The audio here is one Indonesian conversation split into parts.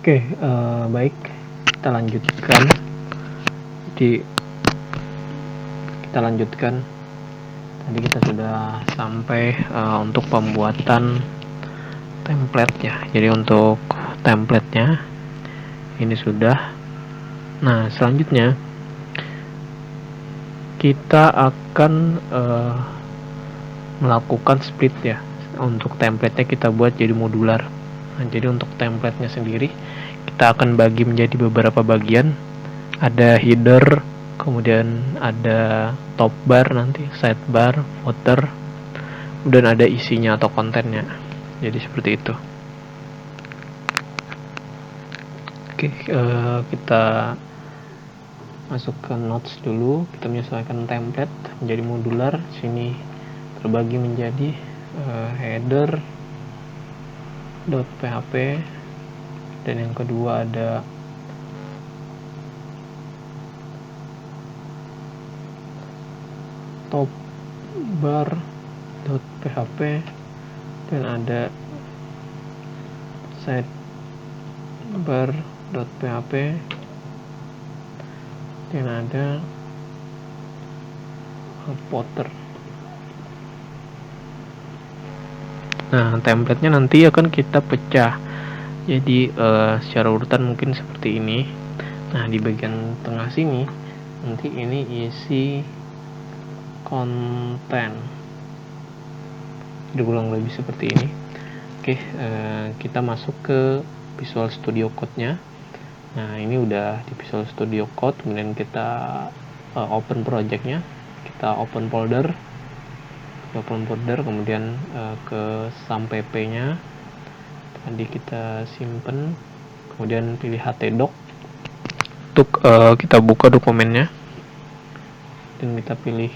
Oke, baik, kita lanjutkan. Jadi kita lanjutkan. Tadi kita sudah sampai untuk pembuatan template ya. Jadi untuk templatenya ini sudah. Nah, selanjutnya kita akan melakukan split ya. Untuk templatenya kita buat jadi modular. Nah, jadi untuk templatenya sendiri kita akan bagi menjadi beberapa bagian. Ada header, kemudian ada top bar, nanti sidebar, footer, dan ada isinya atau kontennya. Jadi seperti itu. Oke, kita masuk ke notes dulu. Kita menyesuaikan template menjadi modular. Sini terbagi menjadi header.php, dan yang kedua ada top bar.php, dan ada sidebar.php, dan ada footer. Nah, templatenya nanti akan kita pecah jadi secara urutan mungkin seperti ini. Nah, di bagian tengah sini nanti ini isi konten, diulang lebih seperti ini. Oke, kita masuk ke Visual Studio Code-nya. Nah, ini udah di Visual Studio Code. Kemudian kita open project-nya, kita open folder, kemudian ke SAM-pp-nya tadi kita simpen, kemudian pilih htdoc untuk kita buka dokumennya, dan kita pilih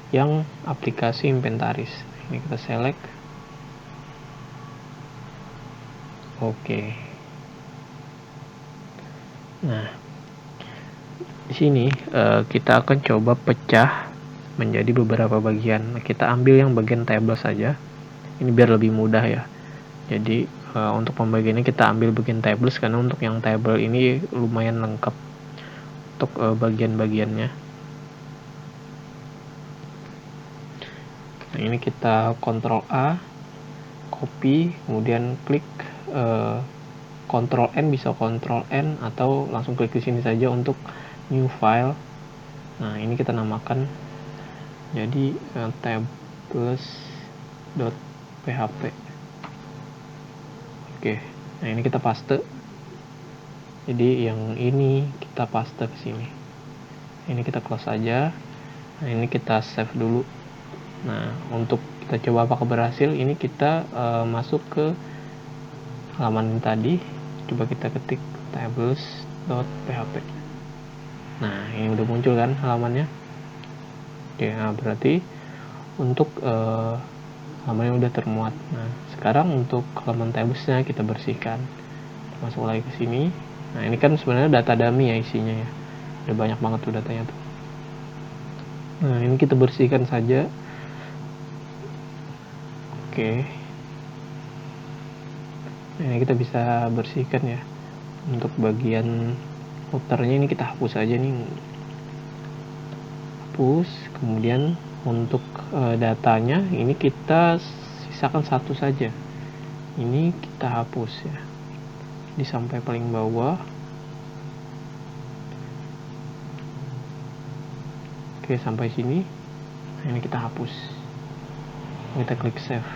yang aplikasi inventaris. Ini kita select. Oke. Nah, di sini kita akan coba pecah menjadi beberapa bagian. Kita ambil yang bagian table saja. Ini biar lebih mudah ya. Jadi untuk pembagiannya kita ambil bagian tables, karena untuk yang table ini lumayan lengkap untuk bagian-bagiannya. Nah, ini kita Ctrl A, copy, kemudian klik Ctrl N, bisa Ctrl N atau langsung klik di sini saja untuk new file. Nah, ini kita namakan jadi tables.php. Oke, nah ini kita paste. Jadi yang ini kita paste ke sini. Ini kita close aja. Nah, ini kita save dulu. Nah, untuk kita coba apakah berhasil, ini kita masuk ke halaman tadi. Coba kita ketik tables.php. Nah, ini udah muncul kan halamannya. Oke, nah berarti untuk halamannya udah termuat. Nah, sekarang untuk halaman tablesnya kita bersihkan. Masuk lagi ke sini. Nah, ini kan sebenarnya data dummy ya isinya ya. Udah banyak banget tuh datanya tuh. Nah, ini kita bersihkan saja. Oke. Nah, ini kita bisa bersihkan ya. Untuk bagian footernya ini kita hapus aja nih. Hapus. Kemudian untuk datanya ini kita sisakan satu saja. Ini kita hapus ya. Di sampai paling bawah. Oke, sampai sini. Nah, ini kita hapus. Kita klik save.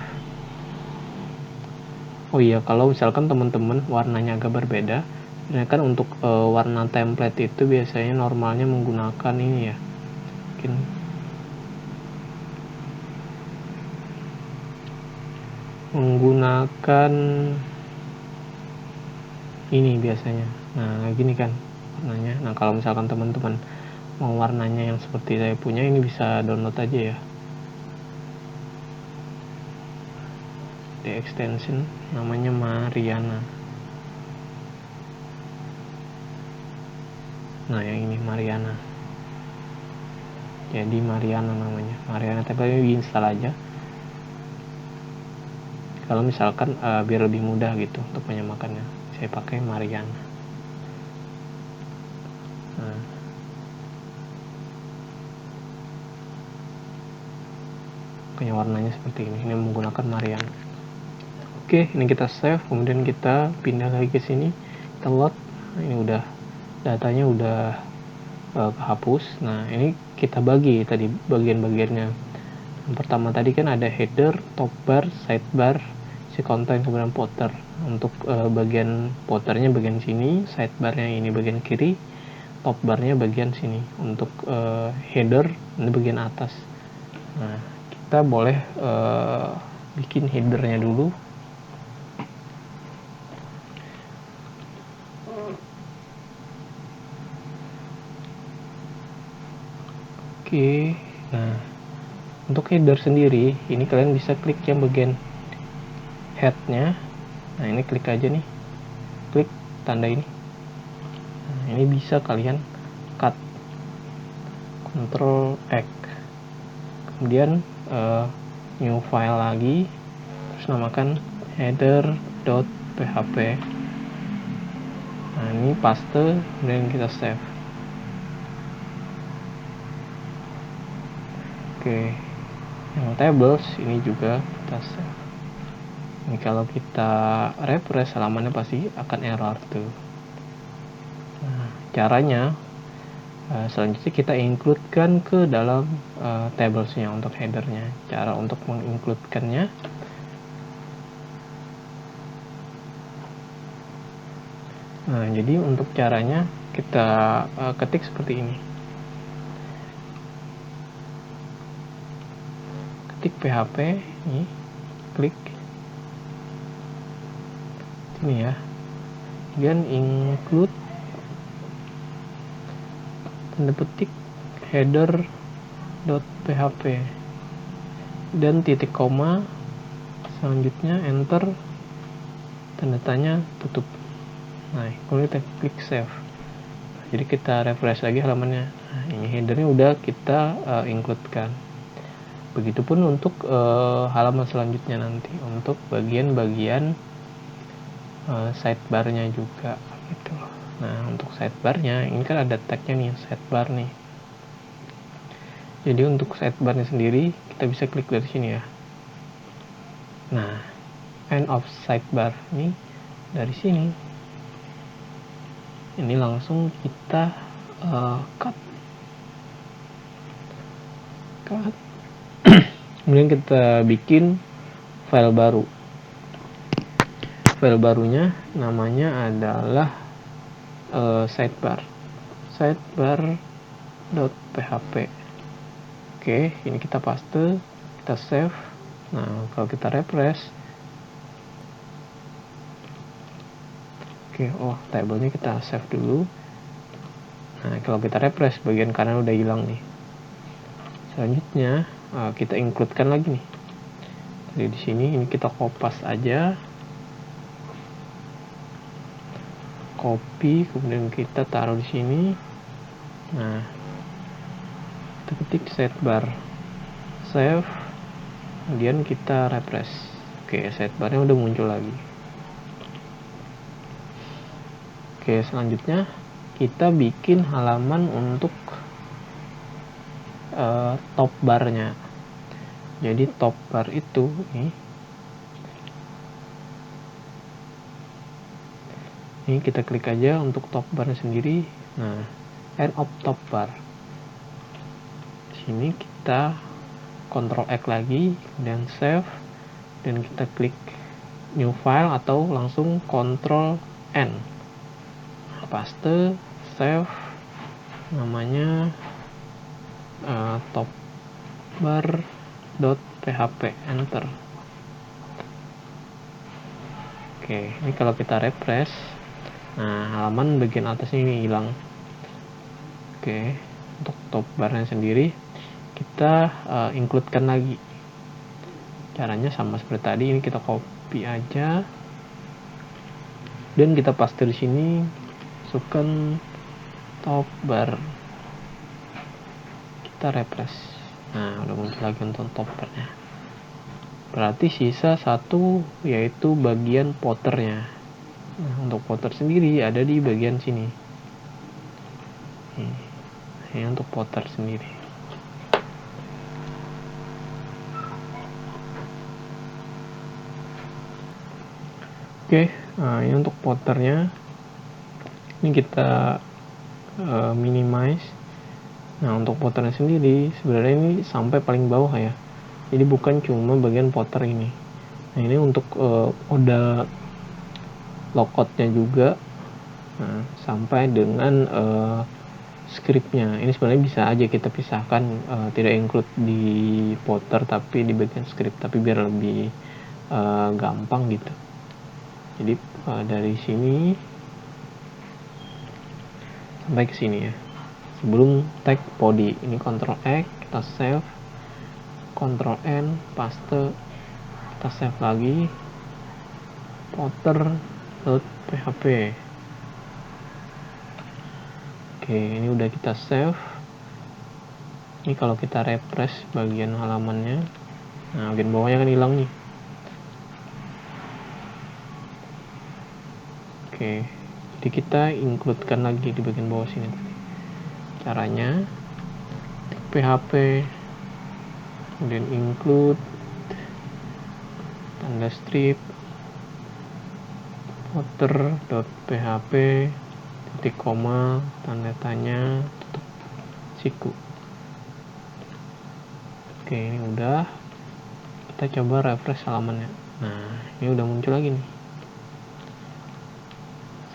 Oh iya, kalau misalkan teman-teman warnanya agak berbeda, sebenarnya kan untuk warna template itu biasanya normalnya menggunakan ini ya. Mungkin menggunakan ini biasanya. Nah, gini kan warnanya. Nah, kalau misalkan teman-teman mau warnanya yang seperti saya punya, ini bisa download aja ya. Di extension namanya Mariana. Nah, yang ini Mariana. Jadi Mariana namanya. Mariana, tapi diinstal aja. Kalau misalkan biar lebih mudah gitu untuk menyamakannya. saya pakai Mariana. Nah, kayak warnanya seperti ini menggunakan Mariana. Oke, ini kita save, kemudian kita pindah lagi ke sini, kita load. Nah, ini udah datanya udah kehapus. Nah, ini kita bagi tadi bagian-bagiannya. Yang pertama tadi kan ada header, top bar, sidebar, si content, kemudian footer. Untuk bagian footernya bagian sini, sidebarnya ini bagian kiri, top barnya bagian sini. Untuk header ini bagian atas. Nah, kita boleh bikin headernya dulu. Oke, nah untuk header sendiri ini kalian bisa klik yang bagian headnya. Nah, ini klik aja nih, klik tanda ini. Nah, ini bisa kalian cut, Ctrl X, kemudian new file lagi, terus namakan header.php. Nah, ini paste, kemudian kita save. Oke, yang tables ini juga kita save. Ini kalau kita refresh halamannya pasti akan error tuh. Nah, caranya selanjutnya kita include-kan ke dalam tablesnya untuk headernya. Cara untuk menginclude-kannya, nah jadi untuk caranya kita ketik seperti ini. Ketik PHP, ini klik ini ya, kemudian include tanda petik header.php dan titik koma, selanjutnya enter, tanda tanya, tutup. Nah, kemudian kita klik save. Jadi kita refresh lagi halamannya. Nah, ini headernya udah kita include-kan. Begitupun untuk halaman selanjutnya nanti untuk bagian-bagian sidebarnya juga gitu. Nah, untuk sidebarnya ini kan ada tagnya nih, sidebar nih. Jadi untuk sidebarnya sendiri kita bisa klik dari sini ya. Nah, end of sidebar ini dari sini. Ini langsung kita cut. Kemudian kita bikin file baru. File barunya namanya adalah sidebar.php. Oke, ini kita paste, kita save. Nah, kalau kita refresh, oke, tabelnya kita save dulu. Nah, kalau kita refresh, bagian kanan udah hilang nih. Selanjutnya kita include-kan lagi nih. Jadi di sini ini kita kopas aja, copy, kemudian kita taruh di sini. Nah, kita ketik sidebar, save, kemudian kita refresh. Oke, sidebarnya udah muncul lagi. Oke, selanjutnya kita bikin halaman untuk top barnya. Jadi top bar itu ini kita klik aja untuk top barnya sendiri. Nah, end of top bar. Di sini kita Ctrl X lagi dan save, dan kita klik new file atau langsung Ctrl N. Paste, save, namanya top bar.php, enter. Oke, ini kalau kita refresh, nah halaman bagian atasnya ini hilang. Oke, untuk top barnya sendiri kita include-kan lagi. Caranya sama seperti tadi, ini kita copy aja dan kita paste di sini, masukkan top bar. Kita refresh. Nah, udah muncul lagi untuk top barnya. Berarti sisa satu, yaitu bagian footernya. Nah, untuk Potter sendiri ada di bagian sini. Ini untuk Potter sendiri. Oke, nah ini untuk Potternya. Ini kita minimize. Nah, untuk Potternya sendiri sebenarnya ini sampai paling bawah ya. Jadi bukan cuma bagian Potter ini. Nah, ini untuk udah logoutnya juga. Nah, sampai dengan scriptnya ini sebenarnya bisa aja kita pisahkan, tidak include di Potter tapi di bagian script, tapi biar lebih gampang gitu. Jadi dari sini sampai ke sini ya. Sebelum tag body ini Ctrl X, kita save, Ctrl N, paste, kita save lagi, Potter.php. Oke, ini udah kita save. Ini kalau kita refresh bagian halamannya, nah bagian bawahnya kan hilang nih. Oke, jadi kita includekan lagi di bagian bawah sini. Caranya php, kemudian include, tanda strip, Potter.php, titik koma, tanda tanya, tutup siku. Oke, ini udah. Kita coba refresh halamannya. Nah, ini udah muncul lagi nih.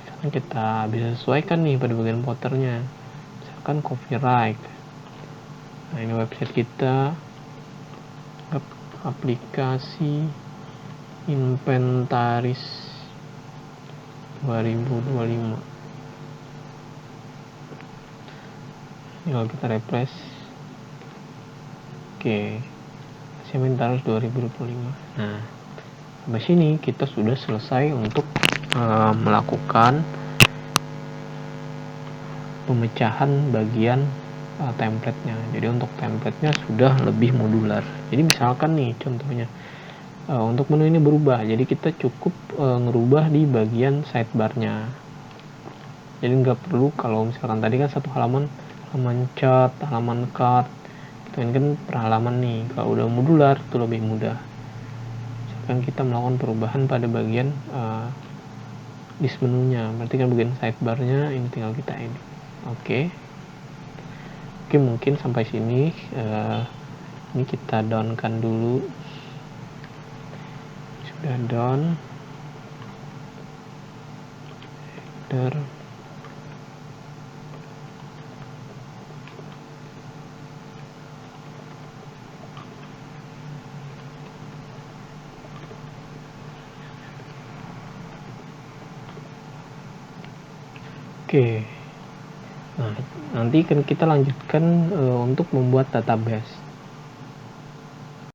Sekarang kita bisa sesuaikan nih pada bagian Potternya. Misalkan copyright. Nah, ini website kita, aplikasi inventaris 2025. Ini kalau kita refresh, oke, inventaris 2025. Nah, sampai sini kita sudah selesai untuk melakukan pemecahan bagian template-nya. Jadi untuk template-nya sudah lebih modular. Jadi misalkan nih contohnya, untuk menu ini berubah, jadi kita cukup ngerubah di bagian sidebar-nya. Jadi nggak perlu, kalau misalkan tadi kan satu halaman chart, halaman card, itu kan per halaman nih. Kalau udah modular itu lebih mudah. Misalkan kita melakukan perubahan pada bagian list menunya, berarti kan bagian sidebar-nya ini tinggal kita edit. Oke, mungkin sampai sini. Ini kita down-kan dulu. Sudah down. Header. Oke. Nah, nanti kan kita lanjutkan untuk membuat database.